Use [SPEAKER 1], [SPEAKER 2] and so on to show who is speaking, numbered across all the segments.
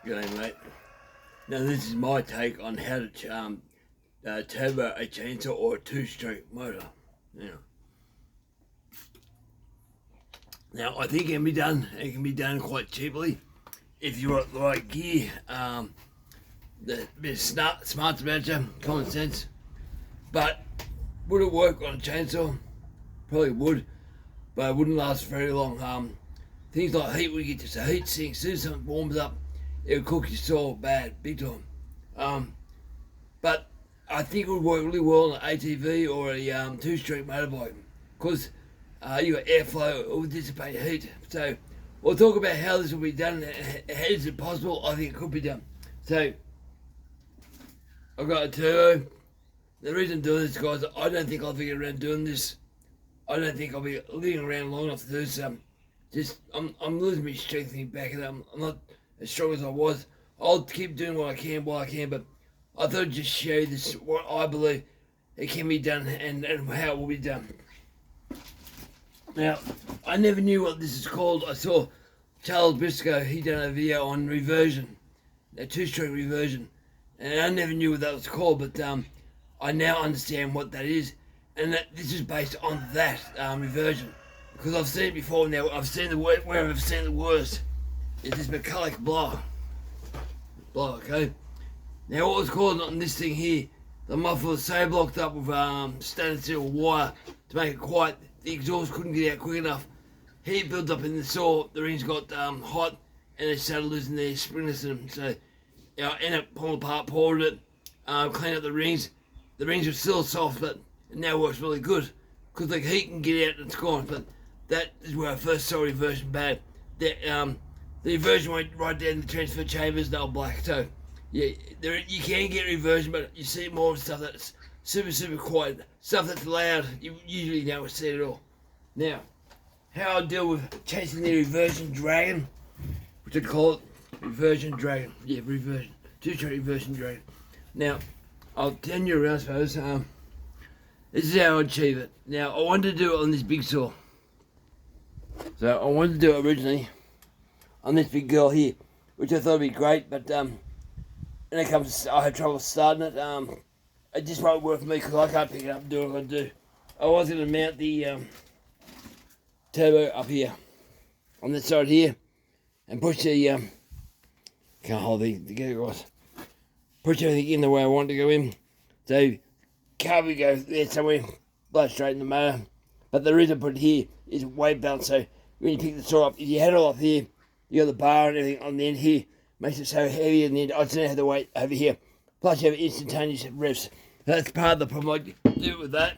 [SPEAKER 1] G'day mate. Now this is my take on how to turbo a chainsaw or a two-stroke motor. Now I think it can be done. It can be done quite cheaply if you've got the right gear. The bit of smarts about you, common sense. But would it work on a chainsaw? Probably would, but it wouldn't last very long. Things like heat, when you get to heat sinks, as soon as something warms up, it'll cook your saw bad, big time. But I think it would work really well on an ATV or a two-stroke motorbike, because you got airflow, it will dissipate heat. So we'll talk about how this will be done. Is it possible? I think it could be done. So I've got a turbo. The reason I'm doing this, guys, I don't think I'll be around doing this. I don't think I'll be living around long enough to do this. I'm losing my strength in my back, and I'm not as strong as I was. I'll keep doing what I can while I can, but I thought I'd just show you this, what I believe it can be done and how it will be done. Now, I never knew what this is called. I saw Charles Briscoe, he done a video on reversion, a two-stroke reversion, and I never knew what that was called, but I now understand what that is, and that this is based on that reversion, because I've seen it before. Now I've seen where I've seen the worst is this metallic block, okay? Now what was called on this thing here, the muffler was so blocked up with stainless steel wire to make it quiet, the exhaust couldn't get out quick enough. Heat built up in the saw, the rings got hot, and they started losing their springness in them. So I ended up pulling apart, poured it, cleaned up the rings. The rings are still soft, but it now works really good, because the heat can get out and it's gone. But that is where I first saw reversion bad. The reversion went right down the transfer chambers, they were black. So yeah, you can get reversion, but you see more stuff that's super quiet. Stuff that's loud, you usually don't see it at all. Now, how I deal with chasing the Reversion Dragon, which I call it Reversion Dragon. Yeah, reversion. Two-stroke Reversion Dragon. Now, I'll turn you around, suppose. This is how I achieve it. Now, I wanted to do it on this big saw. So, I wanted to do it originally on this big girl here, which I thought would be great, but when it comes to, I had trouble starting it. It just won't work for me because I can't pick it up and do what I do. I was going to mount the turbo up here, on this side here, and push the, can't hold the together, guys. Push everything in the way I want to go in. So, carby go there somewhere, blow straight in the motor. But the reason I put it here is weight balance. So, when you pick the saw up, if you had it off here, you got the bar and everything on the end here, makes it so heavy in the end. I just don't have the weight over here. Plus, you have instantaneous revs. That's part of the problem I do with that.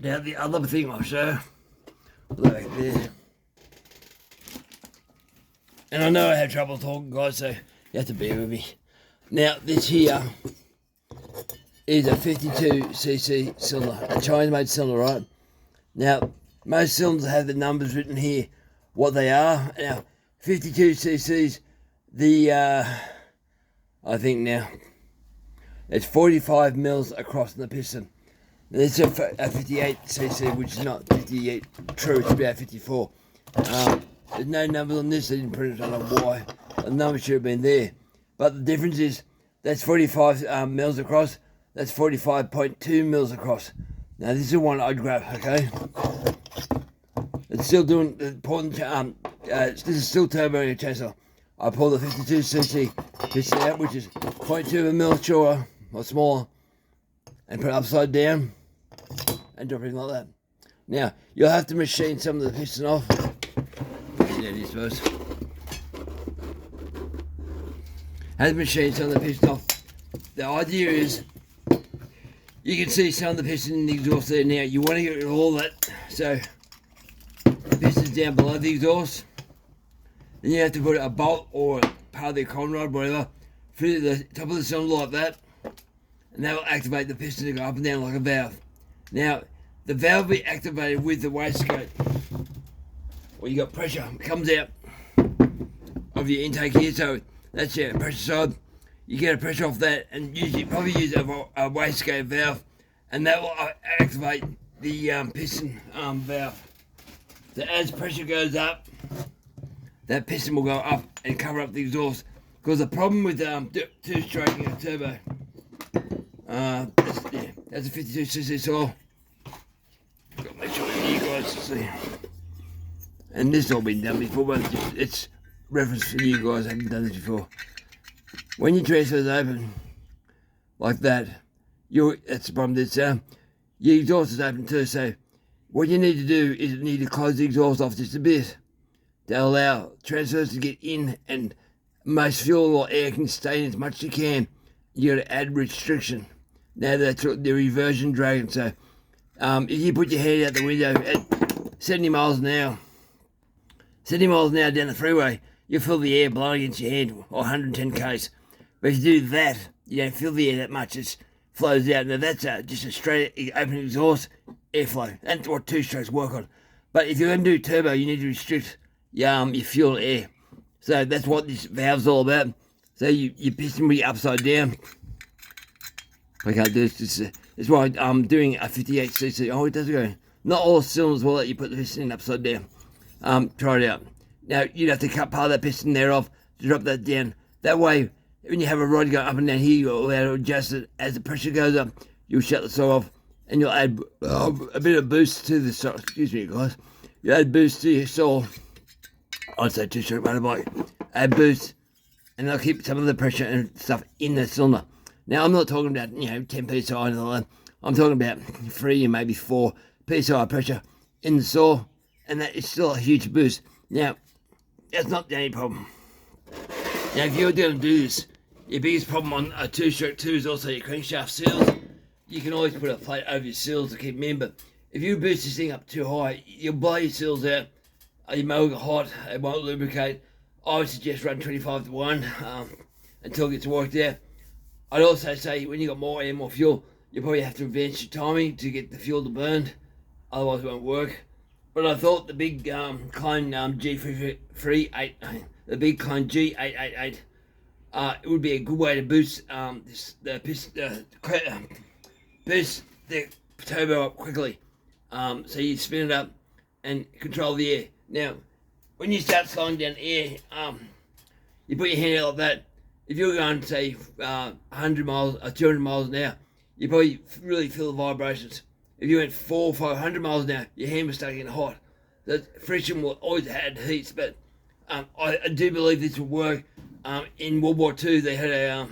[SPEAKER 1] Now, the other thing I'll show, like there. And I know I have trouble talking, guys, so you have to bear with me. Now, this here is a 52cc cylinder, a Chinese-made cylinder, right? Now, most cylinders have the numbers written here, what they are. Now, 52cc's, I think now, it's 45 mils across in the piston. Now, this is a 58cc, which is not 58 true, it's about 54. There's no numbers on this, they didn't print it, I don't know why. The number should have been there. But the difference is, that's 45 mils across, that's 45.2 mils across. Now this is the one I'd grab, okay? It's still doing the important, this is still turbo chainsaw. I pull the 52cc piston out, which is 0.2 of a mil shorter, or smaller, and put it upside down, and drop it like that. Now, you'll have to machine some of the piston off. Yeah, I suppose. Have to machine some of the piston off. The idea is, you can see some of the piston in the exhaust there now. You want to get rid of all that, so the piston's down below the exhaust. Then you have to put a bolt or part of the con rod, whatever, through the top of the cylinder like that, and that will activate the piston to go up and down like a valve. Now, the valve will be activated with the waistcoat. Well, you got pressure, it comes out of your intake here, so that's your pressure side. You get a pressure off that, and usually probably use a wastegate valve, and that will activate the piston valve. So as pressure goes up, that piston will go up and cover up the exhaust. Because the problem with two-stroking a turbo, that's a 52cc saw. Got to make sure you guys see. And this has all been done before, but it's reference for you guys. I haven't done this before. When your transfer is open like that, that's the problem. Your exhaust is open too. So what you need to do is you need to close the exhaust off just a bit to allow transfers to get in, and most fuel or air can stay in as much as you can. You got to add restriction. Now that's the Reversion Dragon. So if you put your hand out the window at 70 miles an hour down the freeway, you'll feel the air blowing against your hand, or 110 k's. But if you do that, you don't feel the air that much. It flows out. Now that's just a straight open exhaust airflow. That's what two-strokes work on. But if you're going to do turbo, you need to restrict your fuel air. So that's what this valve's all about. So your piston will be upside down. I can't do this. It's why I'm doing a 58cc. Oh, it does go. Not all cylinders will let you put the piston in upside down. Try it out. Now, you'd have to cut part of that piston there off to drop that down. That way, when you have a rod going up and down here, you'll be able to adjust it. As the pressure goes up, you'll shut the saw off, and you'll add a bit of boost to the saw. Excuse me, guys. You add boost to your saw. I'd say two-stroke motorbike. Add boost, and they'll keep some of the pressure and stuff in the cylinder. Now, I'm not talking about 10 psi and all that. I'm talking about 3 and maybe 4 psi pressure in the saw, and that is still a huge boost. Now, that's not the only problem. Now, if you're going to do this, your biggest problem on a two-stroke 2 is also your crankshaft seals. You can always put a plate over your seals to keep them in, but if you boost this thing up too high, you'll blow your seals out. Your motor will get hot, it won't lubricate. I would suggest run 25 to 1 until it gets worked out. I'd also say when you've got more air, more fuel, you probably have to advance your timing to get the fuel to burn, otherwise it won't work. But I thought the big Klein G338, the big Klein G888, it would be a good way to boost boost the turbo up quickly. So you spin it up and control the air. Now, when you start slowing down air, you put your hand out like that. If you're going, say, 100 miles or 200 miles an hour, you probably really feel the vibrations. If you went 400 or 500 miles an hour, your hand will start getting hot. The friction will always add heat, but I do believe this will work. In World War II, they had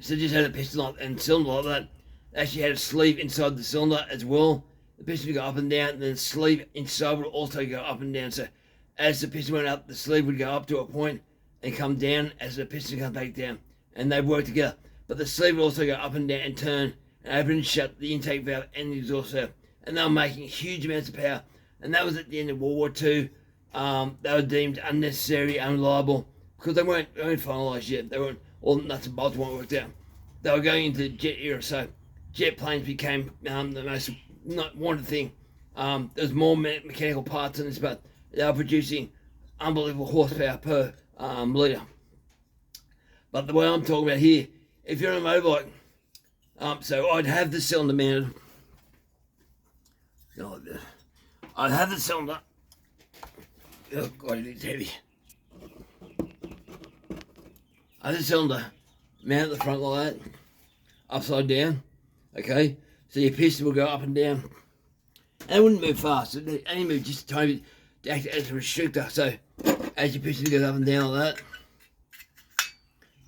[SPEAKER 1] just had a piston and cylinder like that. They actually had a sleeve inside the cylinder as well. The piston would go up and down, and then the sleeve inside would also go up and down. So as the piston went up, the sleeve would go up to a point and come down as the piston comes back down, and they work together. But the sleeve would also go up and down and turn and open and shut the intake valve and the exhaust valve, and they were making huge amounts of power. And that was at the end of World War II. They were deemed unnecessary, unreliable, because they weren't finalised yet. They weren't, all nuts and bolts weren't worked out. They were going into the jet era, so jet planes became the most not wanted thing. There's more mechanical parts in this, but they were producing unbelievable horsepower per litre. But the way I'm talking about here, if you're on a motorbike, so I'd have the cylinder mounted. I'd have the cylinder. Oh God, it's heavy. I have the cylinder mounted at the front like that, upside down. Okay, so your piston will go up and down. And it wouldn't move fast. It only move just a tiny bit to act as a restrictor. So as your piston goes up and down like that,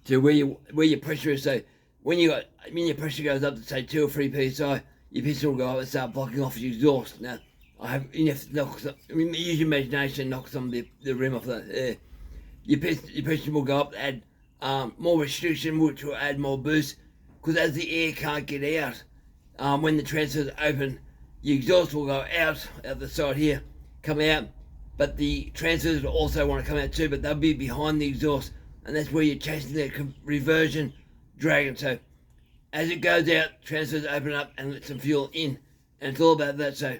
[SPEAKER 1] to where your pressure is. So when your pressure goes up to say 2 or 3 psi, your piston will go up and start blocking off your exhaust. Now you have to knock some, use your imagination and knock some of the rim off that air. Your piston will go up, add more restriction, which will add more boost. Because as the air can't get out, when the transfer's open, your exhaust will go out the side here, come out, but the transfers will also want to come out too, but they'll be behind the exhaust, and that's where you're chasing the Reversion Dragon. So as it goes out, transfers open up and let some fuel in, and it's all about that. So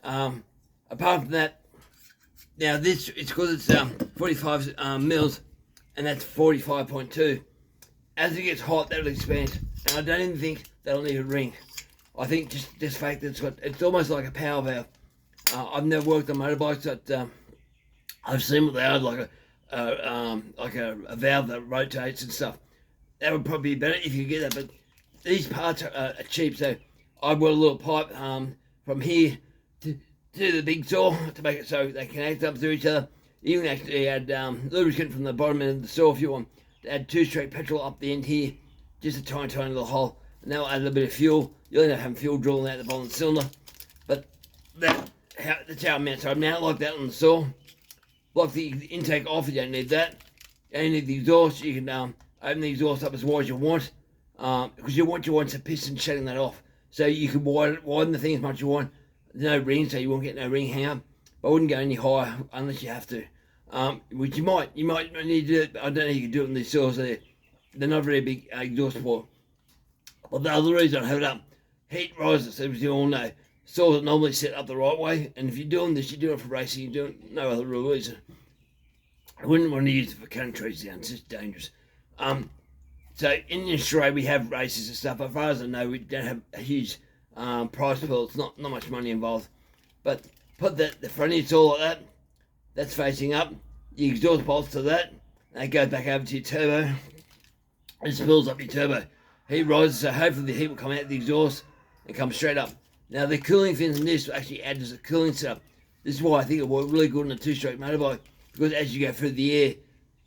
[SPEAKER 1] apart from that, now this, it's because it's 45 mils, and that's 45.2. As it gets hot, that'll expand, and I don't even think that'll need a ring. I think just this fact that it's almost like a power valve. I've never worked on motorbikes, but I've seen what they are, like a valve that rotates and stuff. That would probably be better if you get that, but these parts are cheap, so I bought a little pipe from here to the big saw to make it so they connect up to each other. You can actually add lubricant from the bottom end of the saw if you want to add 2-stroke petrol up the end here, just a tiny little hole, and that'll add a little bit of fuel. You'll end up having fuel drilling out the bottom of the cylinder, but that's how I mount. So I mount like that on the saw. Lock the intake off, you don't need that. You only need the exhaust. You can open the exhaust up as wide as you want, because you want a piston shutting that off. So you can widen the thing as much as you want. There's no ring, so you won't get no ring hang up. But I wouldn't go any higher unless you have to. Which you might need to do it. I don't know if you can do it in these saws. They're not very big exhaust port. But the other reason I have it up, heat rises, as you all know. Saws are normally set up the right way, and if you're doing this, you do it for racing, you do it no other real reason. I wouldn't want to use it for cutting trees down, it's just dangerous. So in Australia we have races and stuff, but as far as I know we don't have a huge prize pool, it's not much money involved. But put the front of your saw like that, that's facing up, the exhaust bolts to that, and it goes back over to your turbo, and spills up your turbo. Heat rises, so hopefully the heat will come out of the exhaust and come straight up. Now the cooling fins in this actually add as a cooling setup. This is why I think it works really good on a 2-stroke motorbike, because as you go through the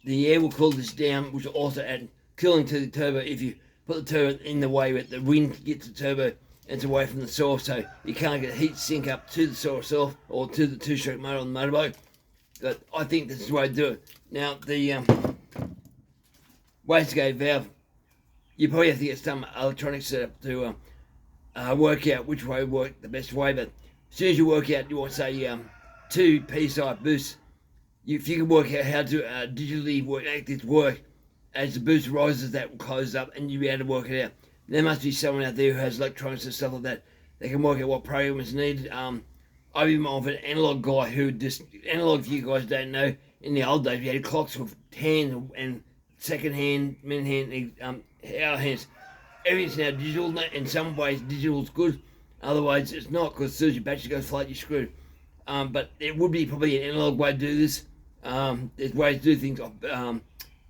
[SPEAKER 1] air will cool this down, which will also add cooling to the turbo. If you put the turbo in the way that the wind gets the turbo, it's away from the saw, so you can't get heat sink up to the saw itself or to the 2-stroke motor on the motorbike. But I think this is the way to do it. Now the wastegate valve, you probably have to get some electronic setup to work out which way would work the best way. But as soon as you work out, you want to say 2 PSI boosts. If you can work out how to digitally make this work, as the boost rises, that will close up, and you'll be able to work it out. There must be someone out there who has electronics and stuff like that. They can work out what program is needed. I've been more of an analog guy who just analog. If you guys don't know, in the old days we had clocks with hand and second hand, minute hand, hour hands. Everything's now digital. In some ways, digital's good. Otherwise, it's not, because as soon as your battery goes flat, you're screwed. But it would be probably an analog way to do this. There's ways to do things off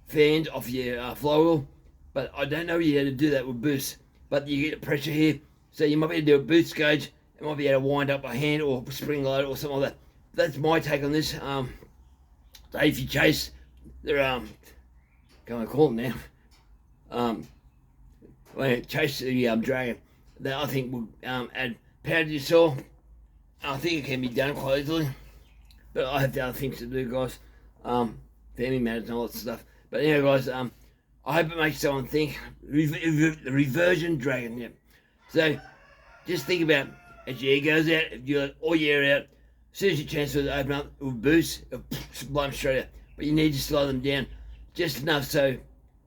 [SPEAKER 1] fans off your flywheel, but I don't know how to do that with boosts. But you get the pressure here, so you might be able to do a boost gauge. You might be able to wind up a hand or spring load or something like that. That's my take on this. So if you chase, can't call it now. Chase the Dragon, that I think will add power to your saw. I think it can be done quite easily, but I have the other things to do, guys. Family matters and all that stuff. But anyway, guys, I hope it makes someone think. The Reversion Dragon, yeah. So just think about, as your air goes out, if you let all your air out, as soon as you transfer it open up, it will boost, it will blow them straight out. But you need to slow them down just enough so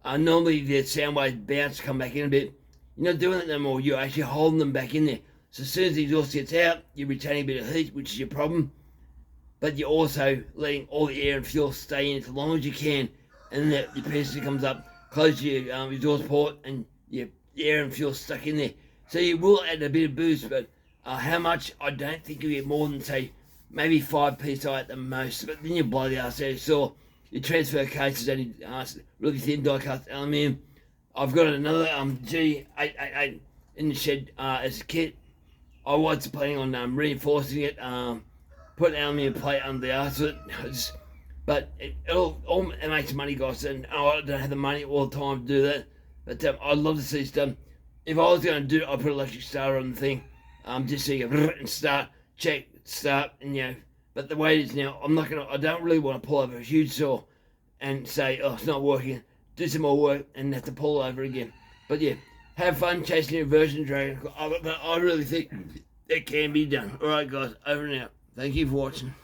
[SPEAKER 1] normally the sound waves bounce, come back in a bit. You're not doing it no more, you're actually holding them back in there. So as soon as the exhaust gets out, you're retaining a bit of heat, which is your problem. But you're also letting all the air and fuel stay in as long as you can. And then your piston comes up, close your exhaust port, and your air and fuel stuck in there. So you will add a bit of boost, but how much? I don't think you'll get more than, say, maybe 5 PSI at the most. But then you blow the arse out. So your transfer case is only really thin die-cast aluminium. I've got another G888 in the shed as a kit. I was planning on reinforcing it, put an aluminium plate under the arse of it. But it makes money, guys, and I don't have the money all the time to do that. But I'd love to see stuff. If I was going to do it, I'd put an electric starter on the thing, just so you can and start, check, start, and But the way it is now, I don't really want to pull over a huge saw and say, oh, it's not working. Do some more work and have to pull over again. But yeah, have fun chasing your Reversion Dragon. But I really think it can be done. All right, guys, over and out. Thank you for watching.